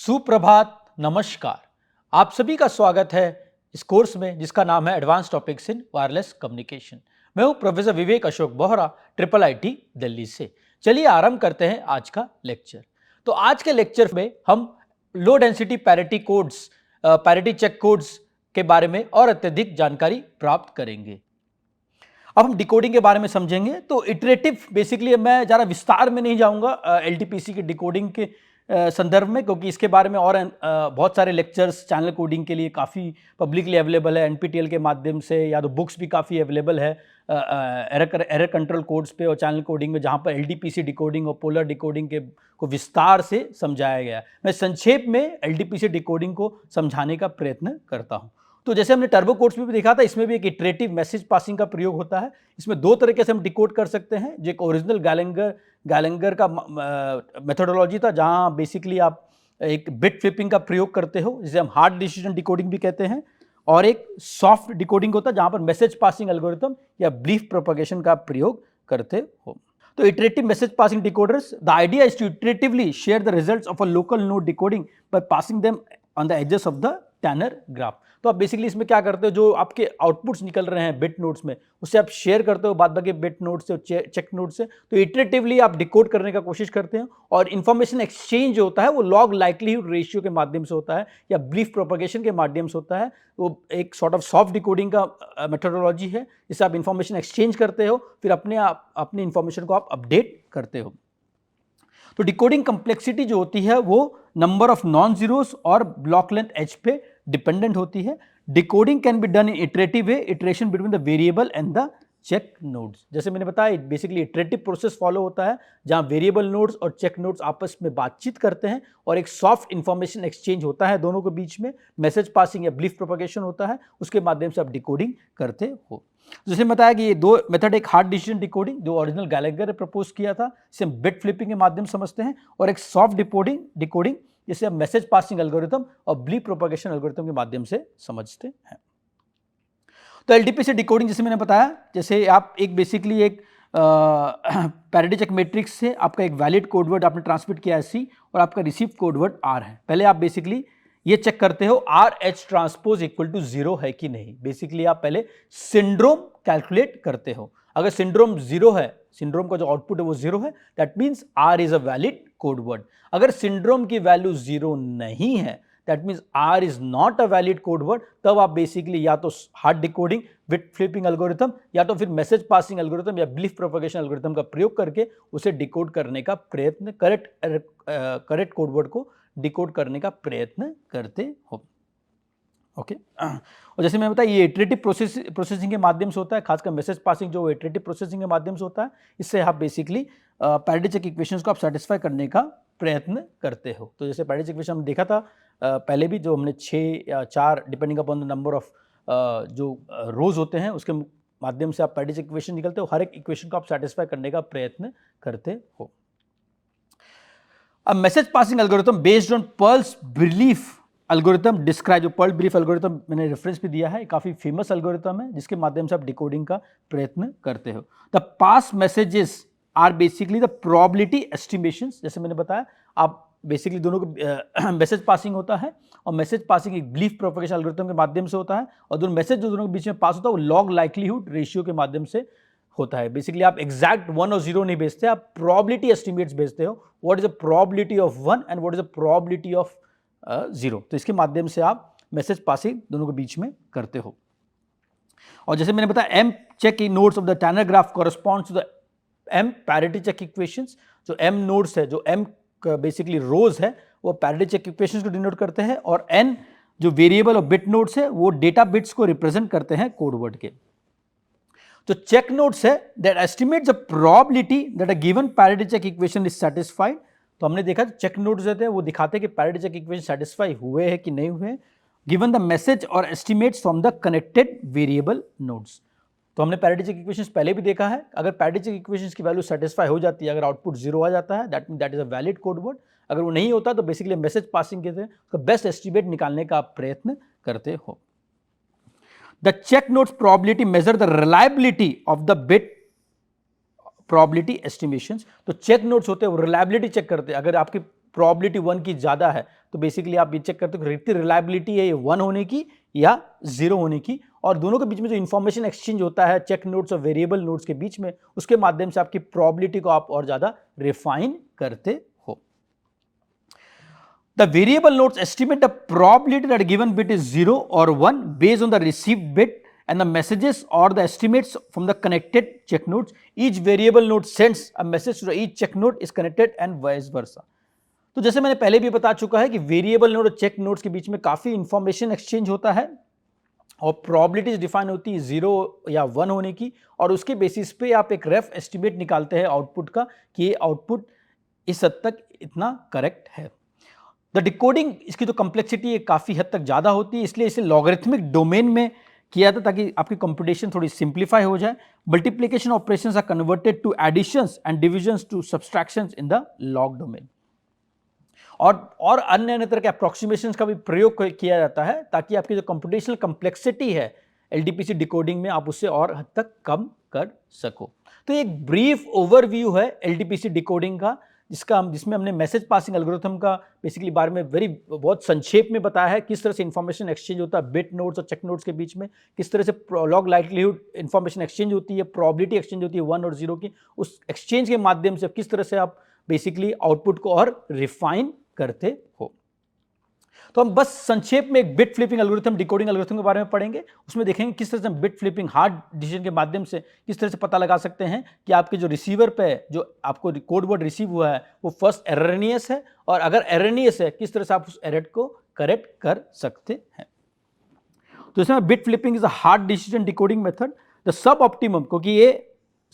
सुप्रभात, नमस्कार। आप सभी का स्वागत है इस कोर्स में जिसका नाम है advance topics in wireless communication. मैं हूं professor Vivek Ashok Bohra, triple IT Delhi से। चलिए आरंभ करते हैं आज का लेक्चर। तो आज के लेक्चर में हम low density parity codes, parity check codes के बारे में और अत्यधिक जानकारी प्राप्त करेंगे। अब हम डिकोडिंग के बारे में समझेंगे। तो इटरेटिव बेसिकली मैं ज़्यादा विस्तार में नहीं जाऊंगा एलटीपीसी की डिकोडिंग के संदर्भ में, क्योंकि इसके बारे में और बहुत सारे लेक्चर्स चैनल कोडिंग के लिए काफ़ी पब्लिकली अवेलेबल है एनपीटीईएल के माध्यम से, या तो बुक्स भी काफ़ी अवेलेबल है एरर कंट्रोल कोड्स पे और चैनल कोडिंग में, जहाँ पर एलटीपीसी डिकोडिंग और पोलर डिकोडिंग के को विस्तार से समझाया गया है। मैं संक्षेप में एलटीपीसी डिकोडिंग को समझाने का प्रयत्न करता हूँ। तो जैसे हमने टर्बो कोड्स में भी देखा था, इसमें भी एक इटरेटिव मैसेज पासिंग का प्रयोग होता है। इसमें दो तरीके से हम डिकोड कर सकते हैं। जो एक ओरिजिनल गैलेंगर का मेथोडोलॉजी था, जहां बेसिकली आप एक बिट फ्लिपिंग का प्रयोग करते हो, जिसे हम हार्ड डिसीजन डिकोडिंग भी कहते हैं, और एक सॉफ्ट डिकोडिंग होता है जहां पर मैसेज पासिंग एल्गोरिथम या ब्रीफ प्रोपगेशन का प्रयोग करते हो। तो iterative message passing decoders, the idea is to iteratively share the results of a local node decoding by passing them on the edges of the Tanner graph. तो आप basically इसमें क्या करते हो, जो आपके आउटपुट्स निकल रहे हैं बिट नोड्स में, उससे आप शेयर करते हो बाद बाकी बिट नोड से, चेक नोड से। तो इटरेटिवली आप डिकोड करने का कोशिश करते हैं, और इन्फॉर्मेशन एक्सचेंज होता है वो लॉग लाइक्लीहुड रेशियो के माध्यम से होता है या ब्रीफ प्रोपगेशन के माध्यम से होता है। वो एक सॉर्ट ऑफ सॉफ्ट डिकोडिंग का मेथोडोलॉजी है, जिससे आप इन्फॉर्मेशन एक्सचेंज करते हो, फिर अपनी इन्फॉर्मेशन को आप अपडेट करते हो। तो डिकोडिंग कम्प्लेक्सिटी जो होती है वो नंबर ऑफ नॉन जीरोस और ब्लॉक लेंथ एच पे डिपेंडेंट होती है। Decoding can be done in iterative way, iteration between the variable and the check nodes. जैसे मैंने बताया, बेसिकली इटरेटिव प्रोसेस फॉलो होता है जहां वेरिएबल नोड्स और चेक नोड्स आपस में बातचीत करते हैं और एक सॉफ्ट इंफॉर्मेशन एक्सचेंज होता है दोनों के बीच में। मैसेज पासिंग या ब्रीफ प्रोपगेशन होता है, उसके माध्यम से आप डिकोडिंग करते हो। जैसे बताया कि ये दो मेथड, एक हार्ड डिसीजन डिकोडिंग जो ओरिजिनल गैलेंगर ने प्रपोज किया था, इसे हम बिट फ्लिपिंग के माध्यम से समझते हैं, और एक सॉफ्ट डिकोडिंग जिसे हम मैसेज पासिंग एल्गोरिथम और ब्रीफ प्रोपगेशन एल्गोरिथम के माध्यम से समझते हैं। तो एलटीपीसी डिकोडिंग जैसे मैंने बताया, जैसे आप एक बेसिकली एक पैरिटी चेक मैट्रिक्स से आपका एक वैलिड कोडवर्ड आपने ट्रांसमिट किया है सी, और आपका रिसीव कोडवर्ड आर है। पहले आप बेसिकली ये चेक करते हो R H transpose equal to 0 है कि नहीं। बेसिकली आप पहले सिंड्रोम कैलकुलेट करते हो। अगर सिंड्रोम 0 है, सिंड्रोम का जो आउटपुट है वो 0 है, that means R is a valid codeword. अगर सिंड्रोम की वैल्यू 0 नहीं है, that means R is not a valid codeword. तब आप बेसिकली या तो hard decoding, bit flipping algorithm, या तो फिर मैसेज पासिंग एल्गोरिथम या ब्रीफ प्रोपगेशन एल्गोरिथम का प्रयोग करके उसे डिकोड करने का प्रयत्न, करेक्ट कोडवर्ड को डिकोड करने का प्रयत्न करते हो। ओके। और जैसे मैंने बताया, ये इटरेटिव प्रोसेसिंग के माध्यम से होता है, खासकर मैसेज पासिंग जो इटरेटिव प्रोसेसिंग के माध्यम से होता है। इससे आप बेसिकली पैरिटी चेक इक्वेशंस को आप सेटिस्फाई करने का प्रयत्न करते हो। तो जैसे पैरिटी चेक इक्वेशन हमने देखा था पहले भी, जो हमने 6 या 4 depending upon the number of जो रोज होते हैं, उसके माध्यम से आप पैरिटी चेक इक्वेशन निकलते हो। हर एक इक्वेशन को आप सेटिस्फाई करने का प्रयत्न करते हो। अब message passing algorithm based on pearls belief algorithm describe, जो पर्ल ब्रीफ एल्गोरिथम मैंने रेफरेंस भी दिया है, काफी फेमस एल्गोरिथम है जिसके माध्यम से आप डिकोडिंग का प्रयत्न करते हो। The pass messages are basically the probability estimations. जैसे मैंने बताया, आप बेसिकली दोनों को मैसेज पासिंग होता है, और मैसेज पासिंग एक ब्रीफ प्रोपगेशन एल्गोरिथम के माध्यम से होता है, और दोनों मैसेज जो दोनों के बीच में पास होता है वो लॉग लाइक्लीहुड रेशियो के माध्यम से होता है। बेसिकली आप एग्जैक्ट 1 और 0 नहीं भेजते, आप प्रोबेबिलिटी एस्टिमेट्स भेजते हो। What is the probability of 1 and what is the probability of 0। तो इसके माध्यम से आप मैसेज पासिंग दोनों के बीच में करते हो। और जैसे मैंने बताया, M check nodes of the Tanner graph corresponds to the M parity check equations. जो एम नोड्स है, जो एम बेसिकली रोज है, वो पैरिटी चेक इक्वेशंस को डिनोट करते हैं, और एन जो वेरिएबल और बिट नोड्स है वो डेटा बिट्स को रिप्रेजेंट करते हैं कोड वर्ड के। तो चेक नोड्स है that estimates the probability that a given parity check equation is satisfied. तो हमने देखा चेक नोड्स रहते हैं वो दिखाते हैं कि पैरिटी चेक इक्वेशन सेटिस्फाई हुए हैं कि नहीं हुए, गिवन द मैसेज और estimates from the connected variable nodes. तो हमने पैरिटी चेक इक्वेशंस पहले भी देखा है। अगर पैरिटी चेक इक्वेशंस की वैल्यू सेटिस्फाई हो जाती है, अगर आउटपुट 0 आ जाता है, that is a valid code word. अगर वो नहीं होता तो बेसिकली मैसेज पासिंग के तो बेस्ट एस्टिमेट निकालने का आप प्रयत्न करते हो। The check nodes probability measure the reliability of the bit probability estimations. तो चेक नोड्स होते हैं वो रिलायबिलिटी चेक करते हैं। अगर आपकी प्रोबेबिलिटी 1 की ज़्यादा है, तो बेसिकली आप ये चेक करते हो कि कितनी रिलायबिलिटी है ये 1 होने की या 0 होने की, और दोनों के बीच में जो इन्फॉर्मेशन एक्सचेंज होता है चेक नोट्स और वेरिएबल नोट्स के बीच में, उसके माध्यम से आपकी प्रोबेबिलिटी को आप और ज़्यादा रिफाइन करते हो। The variable notes estimate the probability that a given bit is 0 or 1 based on the received bit and the messages or the estimates from the connected check notes. Each variable node sends a message to each check node is connected and vice versa. तो जैसे मैंने पहले भी बता चुका है कि variable node और चेक नोड्स के बीच में काफ़ी इंफॉर्मेशन एक्सचेंज होता है और प्रोबेबिलिटीज डिफाइन होती है 0 या 1 होने की, और उसके बेसिस पे आप एक रफ एस्टिमेट निकालते हैं आउटपुट का कि ये आउटपुट इस हद तक इतना करेक्ट है। द डिकोडिंग, इसकी जो कम्प्लेक्सिटी है काफ़ी हद तक ज़्यादा होती है, इसलिए इसे लॉगरिथमिक डोमेन में किया था ताकि आपकी कंप्यूटेशन थोड़ी सिंप्लीफाई हो जाए। Multiplication operations are converted to additions and divisions to subtractions in the log domain. और अन्य तरह के अप्रोक्सीमेशंस का भी प्रयोग किया जाता है ताकि आपकी जो कंप्यूटेशनल कम्प्लेक्सिटी है एलडीपीसी डिकोडिंग में आप उससे और हद तक कम कर सको। तो एक ब्रीफ ओवरव्यू है एलडीपीसी डिकोडिंग का, जिसमें हमने मैसेज पासिंग एल्गोरिथम का बेसिकली बारे में बहुत संक्षेप में बताया है, किस तरह से इंफॉर्मेशन एक्सचेंज होता है बिट नोड्स और चेक नोड्स के बीच में, किस तरह से लॉग लाइक्लीहुड इंफॉर्मेशन एक्सचेंज होती है, प्रोबेबिलिटी एक्सचेंज होती है 1 और 0 की, उस एक्सचेंज के माध्यम से किस तरह से आप बेसिकली आउटपुट को और रिफाइन करते हो। तो हम बस संक्षेप में एक bit flipping algorithm, decoding algorithm के बारे में पढ़ेंगे। उसमें देखेंगे किस तरह से बिट फ्लिपिंग हार्ड डिसीजन के माध्यम से किस तरह से पता लगा सकते हैं कि आपके जो रिसीवर पे जो आपको कोड वर्ड रिसीव हुआ है वो फर्स्ट एररनियस है, और अगर एररनियस है किस तरह से आप उस एरर को करेक्ट कर सकते हैं। तो इसमें bit flipping is a hard decision decoding method. The sub optimum, क्योंकि ये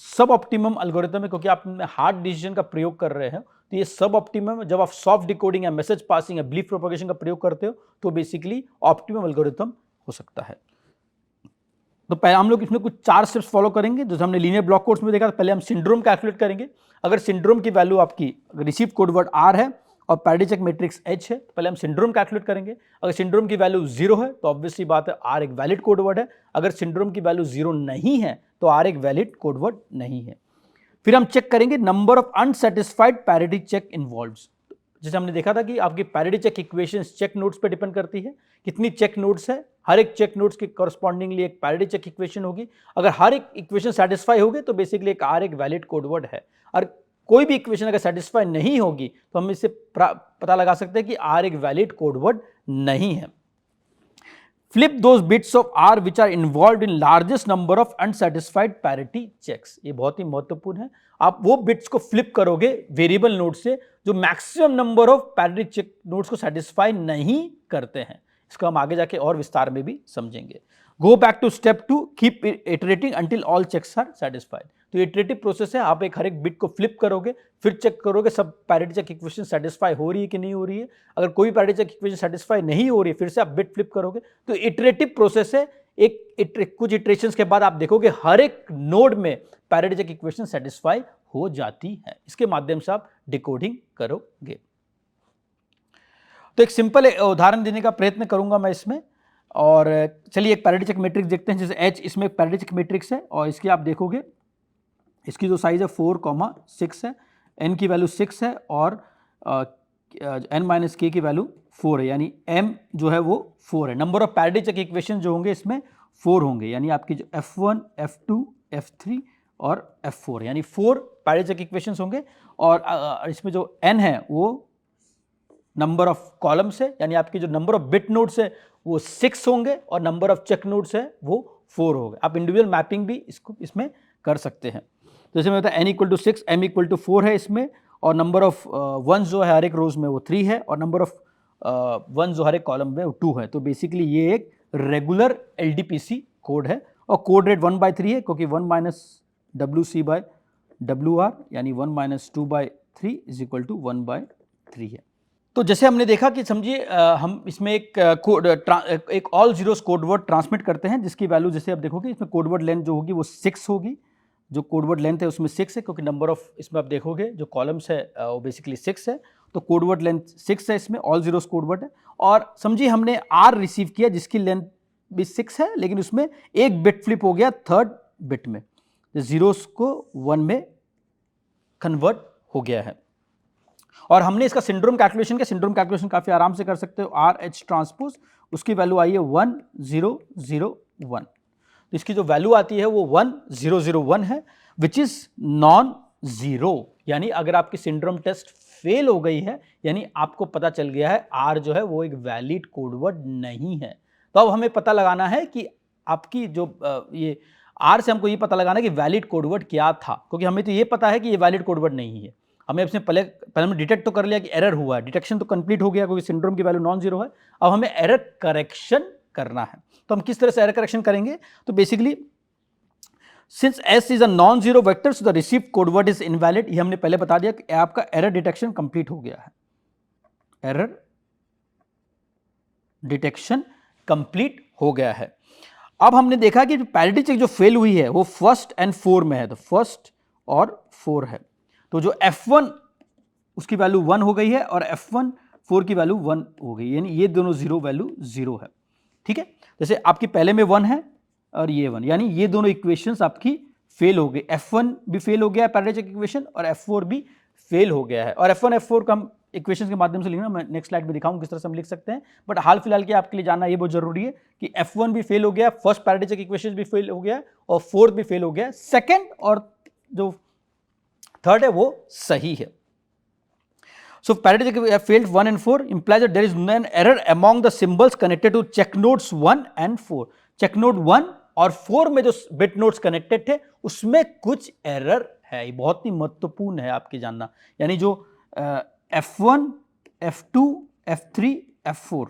सब ऑप्टिमम एल्गोरिथम है, क्योंकि आप हार्ड डिसीजन का प्रयोग कर रहे हैं, तो ये सब ऑप्टिमम, जब आप सॉफ्ट डिकोडिंग या मैसेज पासिंग या बिलीफ प्रोपगेशन का प्रयोग करते हो तो बेसिकली ऑप्टिमम एल्गोरिथम हो सकता है। तो पहले हम लोग इसमें कुछ 4 स्टेप्स फॉलो करेंगे, जैसे हमने लीनियर ब्लॉक कोड्स में देखा। पहले हम सिंड्रोम कैलकुलेट करेंगे। अगर सिंड्रोम की वैल्यू आपकी रिसीव कोड वर्ड R है और पैरिटी चेक मैट्रिक्स H है, तो पहले हम सिंड्रोम कैलकुलेट करेंगे। अगर सिंड्रोम की वैल्यू 0 है तो ऑब्वियसली बात है R एक वैलिड कोड वर्ड है। अगर सिंड्रोम की वैल्यू 0 नहीं है तो R एक वैलिड कोड वर्ड नहीं है। फिर हम चेक करेंगे number of unsatisfied parity check involves. जैसे हमने देखा था कि आपकी parity check equations check nodes पे डिपेंड करती है, कितनी चेक नोड्स है, हर एक चेक नोड्स के कॉरस्पॉन्डिंगली एक पैरिटी चेक इक्वेशन होगी। अगर हर एक इक्वेशन सेटिस्फाई होगी तो बेसिकली एक R एक वैलिड कोड वर्ड है, और कोई भी इक्वेशन अगर सेटिस्फाई नहीं होगी तो हम इससे पता लगा सकते हैं कि R एक वैलिड कोड वर्ड नहीं है। Flip those bits of R which are involved in largest number of unsatisfied parity checks। ये बहुत ही महत्वपूर्ण है। आप वो बिट्स को फ्लिप करोगे वेरिएबल नोड से जो maximum number of parity check nodes को सेटिस्फाई नहीं करते हैं। इसको हम आगे जाके और विस्तार में भी समझेंगे। Go back to step 2, keep iterating until all checks are satisfied. तो इटरेटिव प्रोसेस है, आप एक हर एक बिट को फ्लिप करोगे, फिर चेक करोगे सब पैरिटी चेक इक्वेशन सेटिस्फाई हो रही है कि नहीं हो रही है। अगर कोई पैरिटी चेक इक्वेशन सेटिस्फाई नहीं हो रही है फिर से आप बिट फ्लिप करोगे। तो इटरेटिव प्रोसेस है, कुछ इटरेशंस के बाद आप देखोगे हर एक नोड में पैरिटी चेक इक्वेशन सेटिस्फाई हो जाती है। इसके माध्यम से आप डिकोडिंग करोगे। तो एक सिंपल उदाहरण देने का प्रयत्न करूंगा मैं इसमें, और चलिए एक पैरिटी चेक मैट्रिक्स देखते हैं। जैसे H इसमें एक पैरिटी चेक मैट्रिक्स है और इसकी आप देखोगे इसकी जो साइज है 4,6 है, n की वैल्यू 6 है और n - k की वैल्यू 4 है, यानी m जो है वो 4 है। Number of parity check equation जो होंगे इसमें 4 होंगे, यानी आपकी जो F1, F2, F3 और F4, यानी 4 पैरिटी चेक इक्वेशंस होंगे। और इसमें जो n है वो नंबर ऑफ कॉलम्स है, यानी आपकी जो नंबर ऑफ बिट नोड्स है वो 6 होंगे और नंबर ऑफ चेक नोड्स है वो 4 होंगे। आप इंडिविजुअल मैपिंग भी इसमें कर सकते हैं। जैसे मैं बताया n = 6, m = 4 है इसमें, और नंबर ऑफ वंस जो है हर एक रोज में वो 3 है और नंबर ऑफ वंस जो हर एक कॉलम में वो 2 है। तो बेसिकली ये एक रेगुलर LDPC कोड है और कोड रेट 1/3 है, क्योंकि 1 - WC/WR यानी 1 - 2/3 = 1/3 है। तो जैसे हमने देखा कि समझिए हम इसमें एक all zeros code word transmit करते हैं, जिसकी वैल्यू जैसे आप देखोगे इसमें कोड वर्ड लेंथ जो होगी वो 6 होगी। जो कोड वर्ड लेंथ है उसमें 6 है, क्योंकि नंबर ऑफ इसमें आप देखोगे जो कॉलम्स है वो बेसिकली 6 है, तो कोड वर्ड लेंथ 6 है इसमें, ऑल जीरोस कोड वर्ड है। और समझिए हमने R रिसीव किया जिसकी लेंथ भी 6 है, लेकिन उसमें एक बिट फ्लिप हो गया थर्ड बिट में, जीरोस को 1 में कन्वर्ट हो गया है। और हमने इसका सिंड्रोम कैलकुलेशन किया, सिंड्रोम कैलकुलेशन काफी आराम से कर सकते हो, आर एच ट्रांसपोज, उसकी वैल्यू आई है 1001। तो इसकी जो वैल्यू आती है वो 1001 है, विच इज नॉन जीरो। यानी अगर आपकी सिंड्रोम टेस्ट फेल हो गई है, यानी आपको पता चल गया है आर जो है वो एक वैलिड कोडवर्ड नहीं है। तो अब हमें पता लगाना है कि आपकी जो ये आर से हमको ये पता लगाना है कि वैलिड कोडवर्ड क्या था, क्योंकि हमें तो ये पता है कि ये वैलिड कोडवर्ड नहीं है। हमें अपने पहले हमने डिटेक्ट तो कर लिया कि एरर हुआ है, डिटेक्शन तो कंप्लीट हो गया क्योंकि सिंड्रोम की वैल्यू नॉन जीरो है। अब हमें एरर करेक्शन करना है। तो हम किस तरह से एरर करेक्शन करेंगे? तो basically since S is a non zero vector so the received code word is invalid. ये हमने पहले बता दिया कि आपका एरर डिटेक्शन कंप्लीट हो गया है, एरर डिटेक्शन कंप्लीट हो गया है। अब हमने देखा कि पैरिटी चेक जो फेल हुई है वो फर्स्ट एंड 4 में है, तो फर्स्ट और 4 है। तो जो F1 उसकी वैल्यू 1 हो गई है और F1 4 की वैल्यू 1 हो गई, यानी ये दोनों जीरो वैल्यू 0 है। ठीक है, जैसे आपकी पहले में 1 है और ये 1, यानी ये दोनों इक्वेशंस आपकी फेल हो गई। F1 भी फेल हो गया है पैरेलल चेक इक्वेशन, और F4 भी फेल हो गया है। और F1 F4 का हम इक्वेशंस के माध्यम से लिखना, मैं नेक्स्ट स्लाइड में दिखाऊंगा किस तरह से हम लिख सकते हैं, बट हाल फिलहाल के आपके लिए जानना ये बहुत जरूरी है कि F1 भी फेल हो गया, फर्स्ट पैरेलल चेक इक्वेशन भी फेल हो गया और फोर्थ भी फेल हो गया, सेकेंड और जो थर्ड है वो सही है। So parity check have failed 1 and 4 implies that there is an error among the symbols connected to check nodes 1 and 4. check node 1 और 4 में जो बिट नोड्स कनेक्टेड थे उसमें कुछ एरर है। ये बहुत ही महत्वपूर्ण है आपके जानना। यानी जो F1, F2, F3, F4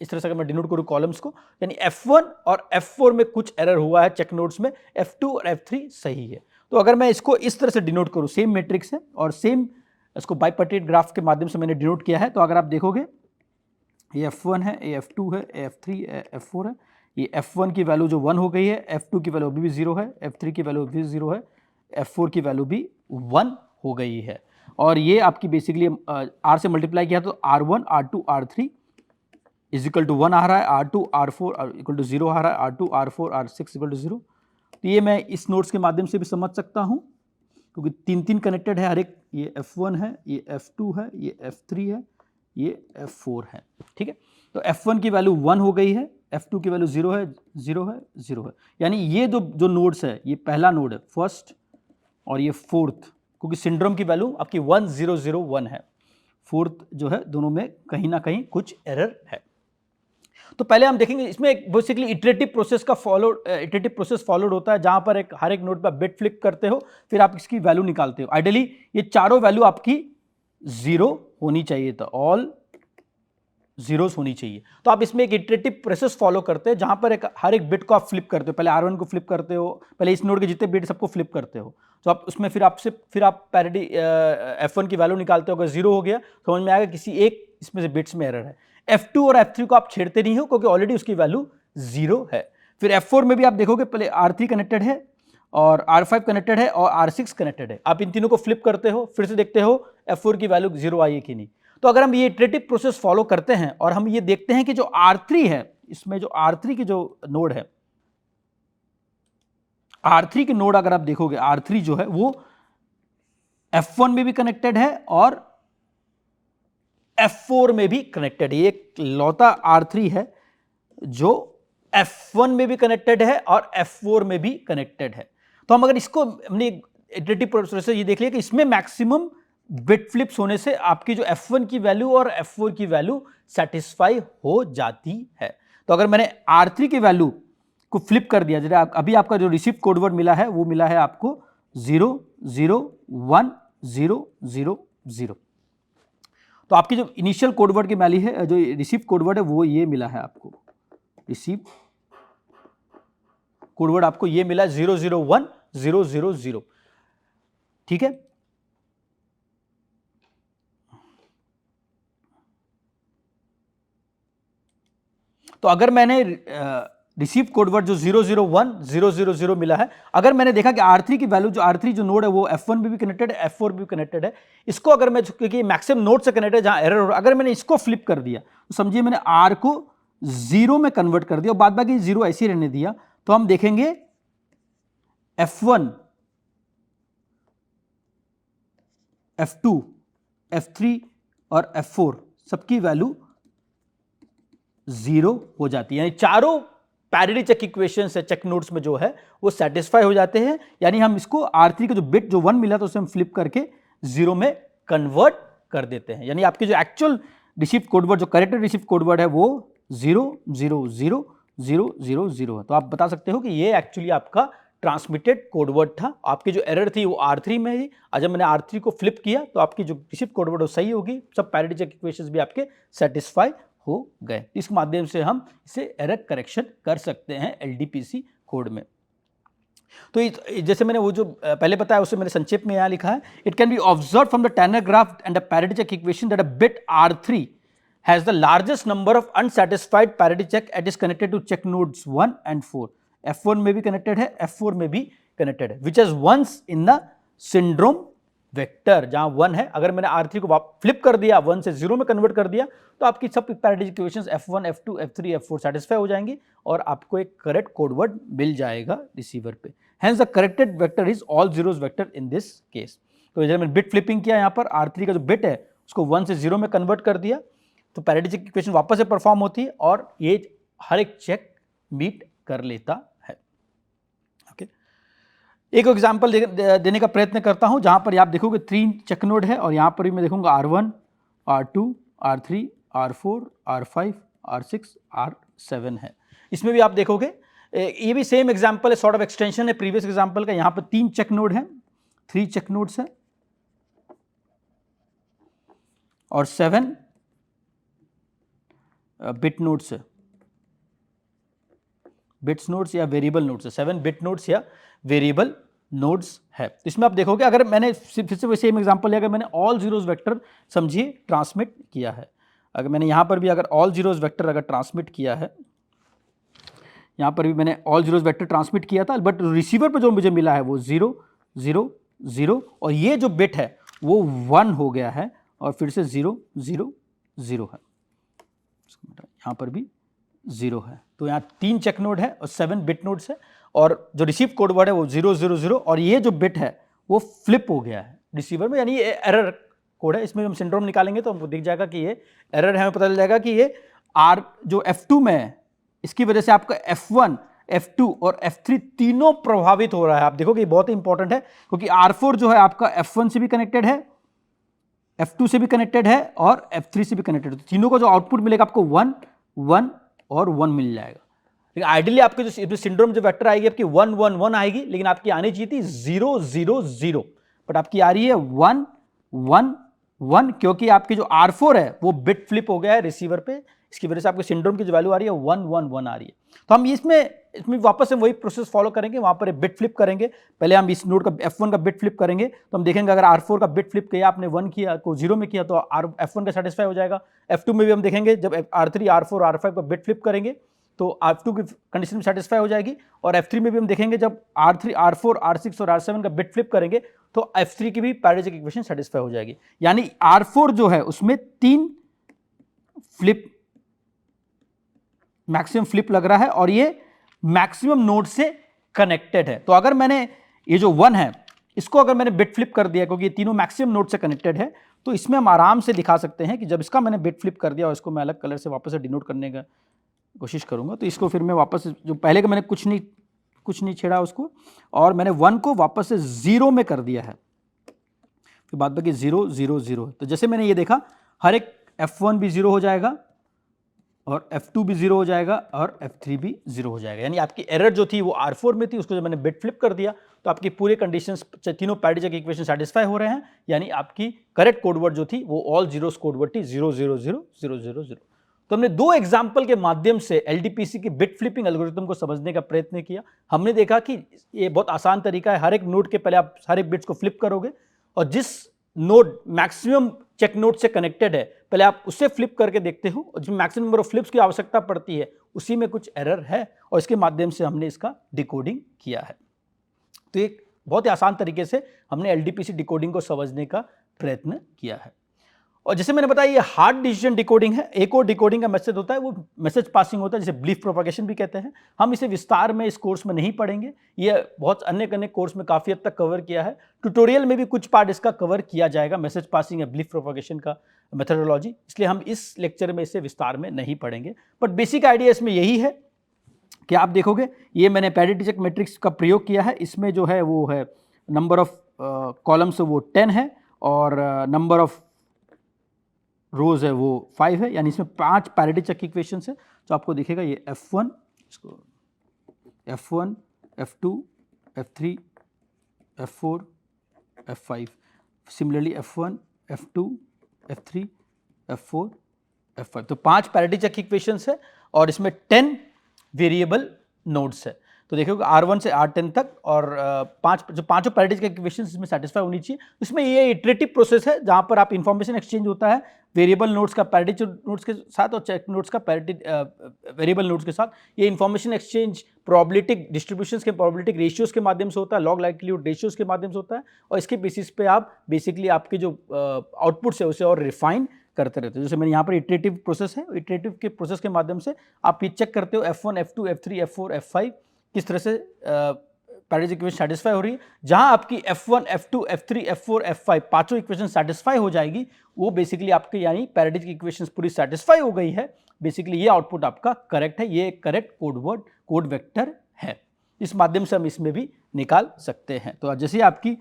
इस तरह से अगर मैं डिनोट करूं कॉलम्स को, यानी F1 और F4 में कुछ एरर हुआ है चेक नोड्स में, F2 और F3 सही है। तो अगर मैं इसको इस तरह से डिनोट करूं, सेम मैट्रिक्स है और सेम इसको बाइपर्टेट ग्राफ के माध्यम से मैंने डिनोट किया है, तो अगर आप देखोगे ये F1 है, ये F2 है, ये F3 है, F4 है। ये F1 की वैल्यू जो 1 हो गई है, F2 की वैल्यू अभी भी 0 है, F3 की वैल्यू भी 0 है, F4 की वैल्यू भी 1 हो गई है। और ये आपकी बेसिकली R से मल्टीप्लाई किया तो R1, R2, R3 is equal to 1 आ रहा है, R2, R4 इक्वल टू 0 आ रहा है, R2, R4, R6 equal to 0। तो ये मैं इस नोट्स के माध्यम से भी समझ सकता हूँ क्योंकि 3 कनेक्टेड है हर एक, ये F1 है, ये F2 है, ये F3 है, ये F4 है। ठीक है, तो F1 की वैल्यू 1 हो गई है, F2 की वैल्यू 0 है, 0 है, 0 है। यानी ये जो नोड्स है, ये पहला नोड है फर्स्ट और ये फोर्थ, क्योंकि सिंड्रोम की वैल्यू आपकी 1001 है, फोर्थ जो है दोनों में कहीं ना कहीं कुछ एरर है। तो पहले हम देखेंगे इसमें एक बेसिकली इटरेटिव प्रोसेस फॉलोड होता है, जहां पर हर एक नोड पर बिट फ्लिप करते हो, फिर आप इसकी वैल्यू निकालते हो। आइडियली ये चारों वैल्यू आपकी 0 होनी चाहिए, तो ऑल जीरोस होनी चाहिए। तो आप इसमें एक इटरेटिव प्रोसेस फॉलो करते हैं जहां पर हर एक बिट को आप फ्लिप करते हो। पहले R1 को फ्लिप करते हो, पहले इस नोड के जितने बिट सबको फ्लिप करते हो, तो आप उसमें फिर आप पैरिटी F1 की वैल्यू निकालते हो। अगर 0 हो गया समझ में आएगा किसी एक इसमें से बिट्स में एरर है। F2 और F3 को आप छेड़ते नहीं हो क्योंकि ऑलरेडी उसकी वैल्यू 0 है। फिर F4 में भी आप देखोगे पहले R3 कनेक्टेड है और R5 कनेक्टेड है और R6 कनेक्टेड है। आप इन तीनों को फ्लिप करते हो, फिर से देखते हो F4 की वैल्यू 0 आई है कि नहीं। तो अगर हम ये इटरेटिव प्रोसेस फॉलो करते हैं और हम ये देखते हैं कि जो R3 है, इसमें जो R3 की जो नोड है, R3 की नोड अगर आप देखोगे, R3 जो है वो F1 में भी कनेक्टेड है और F4 में भी कनेक्टेड है। एक लौता R3 है जो F1 में भी कनेक्टेड है और F4 में भी कनेक्टेड है। तो हम अगर इसको हमने इटरेटिव प्रोसेस से ये देख लिया कि इसमें मैक्सिमम बिट फ्लिप्स होने से आपकी जो F1 की वैल्यू और F4 की वैल्यू सेटिस्फाई हो जाती है। तो अगर मैंने R3 की वैल्यू को फ्लिप कर दिया, जैसे अभी आपका जो रिसीव कोडवर्ड मिला है वो मिला है आपको 0 0 1 0 0 0। तो आपकी जो इनिशियल कोडवर्ड की वैल्यू है, जो रिसीव कोडवर्ड है वो ये मिला है आपको, रिसीव कोडवर्ड आपको ये मिला 0 0 1 0 0 0। ठीक है, तो अगर मैंने रिसीव कोडवर्ड जो 001 000 मिला है, अगर मैंने देखा कि R3 की वैल्यू जो R3 जो नोड है वो F1 भी कनेक्टेड है, F4 भी कनेक्टेड है, इसको अगर मैं, क्योंकि मैक्सिमम नोड से कनेक्टेड है जहां एरर हो रहा है, अगर मैंने इसको फ्लिप कर दिया तो समझिए मैंने R को 0 में कन्वर्ट कर दिया और बाद बाकी 0 ऐसे ही रहने दिया, तो हम देखेंगे F1 F2 F3 और F4 सबकी वैल्यू 0 हो जाती है, यानी चारों पैरिटी चेक इक्वेशंस है चेक नोड्स में जो है वो सेटिस्फाई हो जाते हैं। यानी हम इसको R3 का जो बिट जो 1 मिला तो उसे हम फ्लिप करके 0 में कन्वर्ट कर देते हैं। यानी आपकी जो एक्चुअल रिसीव कोडवर्ड, जो करेक्टेड रिसीव कोडवर्ड है वो 0 0 0 0 0 0 है। तो आप बता सकते हो कि ये एक्चुअली आपका ट्रांसमिटेड कोडवर्ड था। आपकी जो एरर थी वो R3 में थी, और जब मैंने R3 को फ्लिप किया तो आपकी जो रिसीव कोडवर्ड वो सही होगी, सब पैरिटी चेक इक्वेशंस भी आपके सेटिस्फाई हो गए। इस माध्यम से हम इसे एरर करेक्शन कर सकते हैं LDPC कोड में। तो जैसे मैंने वो जो पहले बताया उसे मैंने संक्षेप में यहाँ लिखा है, it can be observe from the Tanner graph and the parity check equation that a bit R3 has the largest number of unsatisfied parity check and is connected to check nodes 1 and 4. F1 में भी connected है, F4 में भी connected है, which has once in the syndrome vector, जहां 1 है, अगर मैंने R3 को फ्लिप कर दिया, 1 से 0 में कन्वर्ट कर दिया, तो आपकी सब parity equations F1, F2, F3, F4 satisfy हो जाएंगी और आपको एक करेक्ट कोडवर्ड मिल जाएगा रिसीवर पे। Hence the corrected vector is all zeros vector in this case. तो जब मैंने बिट फ्लिपिंग किया, यहाँ पर R3 का जो बिट है उसको 1 से 0 में कन्वर्ट कर दिया, तो पैरिटी चेक इक्वेशन वापस से परफॉर्म होती है और ये हर एक चेक मीट कर लेता है। ओके, एक एग्जांपल देने का प्रयत्न करता हूं, जहां पर आप देखोगे 3 चेक नोड है और यहां पर भी मैं देखूंगा R1, R2, R3, R4, R5, R6, R7 है। इसमें भी आप देखोगे ये भी सेम एग्जांपल है, सॉर्ट ऑफ एक्सटेंशन है प्रीवियस एग्जांपल का। यहां पर 3 चेक नोड है, 3 चेक नोड्स है और 7 बिट नोड्स है, बिट्स नोड्स या वेरिएबल नोड्स है, 7 बिट नोड्स या वेरिएबल नोड्स है। इसमें आप देखोगे अगर मैंने फिर से सेम एग्जांपल लिया, अगर मैंने ऑल जीरोस वेक्टर समझिए ट्रांसमिट किया है, अगर मैंने यहाँ पर भी अगर ऑल जीरोस वेक्टर अगर ट्रांसमिट किया है, यहाँ पर भी मैंने ऑल जीरोस वेक्टर ट्रांसमिट किया था, बट रिसीवर पर जो मुझे मिला है वो 0 0 0 और ये जो बिट है वो 1 हो गया है और फिर से 0 0 0 है, यहाँ पर भी 0 है। तो यहाँ 3 चेक नोड है और 7 बिट नोड्स है और जो रिसीव कोड वर्ड है वो 0 0 0 और ये जो बिट है वो फ्लिप हो गया है रिसीवर में, यानी ये एरर कोड है। इसमें हम सिंड्रोम निकालेंगे तो हमको दिख जाएगा कि ये एरर है, हमें पता चल जाएगा कि ये R जो F2 में है, इसकी वजह से आपका F1, F2 और F3 तीनों प्रभावित हो रहा है। आप देखोगे ये बहुत ही इंपॉर्टेंट है, क्योंकि R4 जो है आपका F1 से भी कनेक्टेड है, F2 से भी कनेक्टेड है और F3 से भी कनेक्टेड है। तो तीनों का जो आउटपुट मिलेगा आपको 1 1 और 1 मिल जाएगा। लेकिन आइडियली आपके जो सिंड्रोम जो वेक्टर आएगी आपकी 1 1 1 आएगी, लेकिन आपकी आनी चाहिए थी 0 0 0, बट आपकी आ रही है 1 1 1, क्योंकि आपकी जो R4 है वो बिट फ्लिप हो गया है रिसीवर पे, इसकी वजह से आपके सिंड्रोम की जो वैल्यू आ रही है 1 1 1 आ रही है। तो हम इसमें वापस से वही प्रोसेस फॉलो करेंगे, वहां पर बिट फ्लिप करेंगे। पहले हम इस नोड का F1 का बिट फ्लिप करेंगे, तो हम देखेंगे अगर R4 का बिट फ्लिप किया आपने 1 किया को 0 में किया तो F1 का सेटिस्फाई हो जाएगा। F2 में भी हम देखेंगे जब R3 R4 R5 का बिट फ्लिप करेंगे तो R2 की कंडीशन में सेटिस्फाई हो जाएगी, और F3 में भी हम देखेंगे जब R3 R4 R6 और R7 का बिट फ्लिप करेंगे तो F3 की भी पैरेलल इक्वेशन सेटिस्फाई हो जाएगी। यानी R4 जो है उसमें 3 फ्लिप मैक्सिमम फ्लिप लग रहा है और ये मैक्सिमम नोड से कनेक्टेड है। तो अगर मैंने ये जो 1 है इसको अगर मैंने बिट फ्लिप कर दिया, क्योंकि ये तीनों मैक्सिमम नोड से कनेक्टेड है, तो इसमें हम आराम से दिखा सकते हैं कि जब इसका मैंने बिट फ्लिप कर दिया और इसको मैं अलग कलर से वापस से डिनोट करने का कोशिश करूंगा, तो इसको फिर मैं वापस जो पहले का मैंने कुछ नहीं छेड़ा उसको, और मैंने 1 को वापस से 0 में कर दिया है, तो बाद बाकी 0 0 0। तो जैसे मैंने ये देखा हर एक F1 भी 0 हो जाएगा और F2 भी 0 हो जाएगा और F3 भी 0 हो जाएगा। यानी आपकी एरर जो थी वो R4 में थी, उसको जब मैंने बिट फ्लिप कर दिया तो आपकी पूरे कंडीशंस तीनों पैरेलल इक्वेशन सेटिस्फाई हो रहे हैं। यानी आपकी करेक्ट कोडवर्ड जो थी वो ऑल जीरोस कोडवर्ड थी 0 0 0 0 0 0। तो हमने 2 एग्जाम्पल के माध्यम से LDPC की बिट फ्लिपिंग एल्गोरिथम को समझने का प्रयत्न किया। हमने देखा कि ये बहुत आसान तरीका है, हर एक नोड के पहले आप सारे बिट्स को फ्लिप करोगे और जिस नोड मैक्सिमम चेक नोड से कनेक्टेड है पहले आप उससे फ्लिप करके देखते हो, और जो मैक्सिमम नंबर ऑफ फ्लिप्स की आवश्यकता पड़ती है उसी में कुछ एरर है, और इसके माध्यम से हमने इसका डिकोडिंग किया है। तो एक बहुत ही आसान तरीके से हमने LDPC डिकोडिंग को समझने का प्रयत्न किया है। और जैसे मैंने बताया ये हार्ड डिसीजन डिकोडिंग है। एक और डिकोडिंग का मेथड होता है, वो मैसेज पासिंग होता है, जिसे बिलीफ प्रोपगेशन भी कहते हैं। हम इसे विस्तार में इस कोर्स में नहीं पढ़ेंगे, ये बहुत अन्य कोर्स में काफ़ी हद तक कवर किया है। ट्यूटोरियल में भी कुछ पार्ट इसका कवर किया जाएगा, मैसेज पासिंग या बिलीफ प्रोपगेशन का मेथडोलॉजी, इसलिए हम इस लेक्चर में इसे विस्तार में नहीं पढ़ेंगे। बट बेसिक आइडिया इसमें यही है कि आप देखोगे ये मैंने पैरिटी चेक मैट्रिक्स का प्रयोग किया है। इसमें जो है वो है नंबर ऑफ कॉलम्स वो 10 है और नंबर ऑफ रोज है वो 5 है, यानी इसमें 5 पैरिटी चेक इक्वेशंस है। तो आपको दिखेगा ये F1, इसको F1, F2, F3, F4, F5, similarly F1, F2, F3, F4, F5। तो 5 पैरिटी चेक इक्वेशंस है और इसमें 10 वेरिएबल नोड्स है। तो देखोगे R1 से R10 तक और पांचों पैरिटी चेक इक्वेशंस इसमें सेटिस्फाई होनी चाहिए। इसमें ये इटरेटिव प्रोसेस है जहां पर आप इंफॉर्मेशन एक्सचेंज होता है वेरिएबल नोड्स का पैरिटी नोड्स के साथ और चेक नोड्स का पैरिटी वेरिएबल नोड्स के साथ। ये इंफॉर्मेशन एक्सचेंज प्रोबेबिलिटिक डिस्ट्रीब्यूशंस के प्रोबेबिलिटिक रेशियोज के माध्यम से होता है, लॉग लाइक्लीहुड रेशियोज के माध्यम से होता है और इसके बेसिस पे आप बेसिकली आपके जो आउटपुट्स है उसे और रिफाइन करते रहते हो। जैसे मैंने यहाँ पर इटरेटिव प्रोसेस है, इटरेटिव के प्रोसेस के माध्यम से आप ये चेक करते हो F1, F2, F3, F4, F5 किस तरह से पैरिटी इक्वेशन सेटिस्फाई हो रही है। जहां आपकी F1, F2, F3, F4, F5 पांचों इक्वेशन सेटिस्फाई हो जाएगी, वो बेसिकली आपके यानी पैरिटी की इक्वेशन पूरी सेटिस्फाई हो गई है, बेसिकली ये आउटपुट आपका करेक्ट है, ये करेक्ट कोड वेक्टर है। इस माध्यम से हम इसमें भी निकाल सकते हैं। तो जैसे आपकी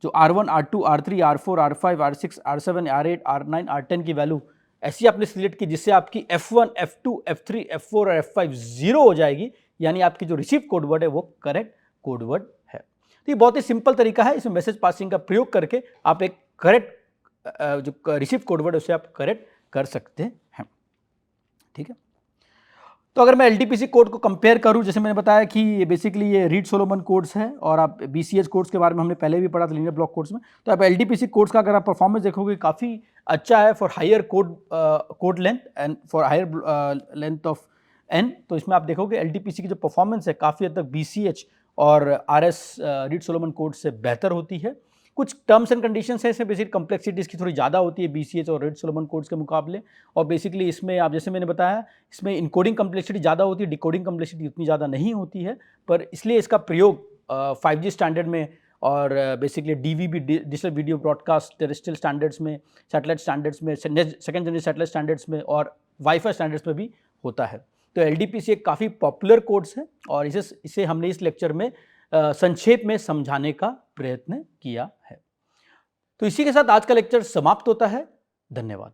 जो R1, R2, R3, R4, R5, R6, R7, R8, R9, R10 की वैल्यू ऐसी आपने सिलेक्ट की जिससे आपकी F1, F2, F3, F4 और F5 जीरो हो जाएगी, यानी आपकी जो रिसीव कोडवर्ड है वो करेक्ट कोडवर्ड है। तो ये बहुत ही सिंपल तरीका है, इसमें मैसेज पासिंग का प्रयोग करके आप एक करेक्ट जो रिसीव कोडवर्ड है उसे आप करेक्ट कर सकते हैं। ठीक है, तो अगर मैं LDPC कोड को कंपेयर करूं, जैसे मैंने बताया कि ये बेसिकली ये रीड सोलोमन कोड्स है और आप BCH कोड्स के बारे में हमने पहले भी पढ़ा था लीनियर ब्लॉक कोड्स में। तो आप LDPC कोड्स का अगर आप परफॉर्मेंस देखोगे काफ़ी अच्छा है for higher code length and for higher length of N। तो इसमें आप देखोगे LDPC की जो परफॉर्मेंस है काफ़ी हद तक BCH और RS रीड सोलोमन कोड से बेहतर होती है। कुछ टर्म्स एंड कंडीशंस है, इसमें बेसिक कॉम्प्लेक्सिटीज़ की थोड़ी ज़्यादा होती है BCH और रीड सोलोमन कोड्स के मुकाबले। और बेसिकली इसमें आप जैसे मैंने बताया इसमें इनकोडिंग कॉम्प्लेक्सिटी ज़्यादा होती है, डिकोडिंग कॉम्प्लेक्सिटी उतनी ज़्यादा नहीं होती है, पर इसलिए इसका प्रयोग 5G स्टैंडर्ड में और basically DVB digital video broadcast terrestrial standards में, सैटेलाइट स्टैंडर्ड्स में, सेकेंड जनरेशन सैटेलाइट स्टैंडर्ड्स में और वाईफाई स्टैंडर्ड्स में भी होता है। तो LDPC एक काफ़ी पॉपुलर कोड्स है और इसे हमने इस लेक्चर में संक्षेप में समझाने का प्रयत्न किया है। तो इसी के साथ आज का लेक्चर समाप्त होता है। धन्यवाद।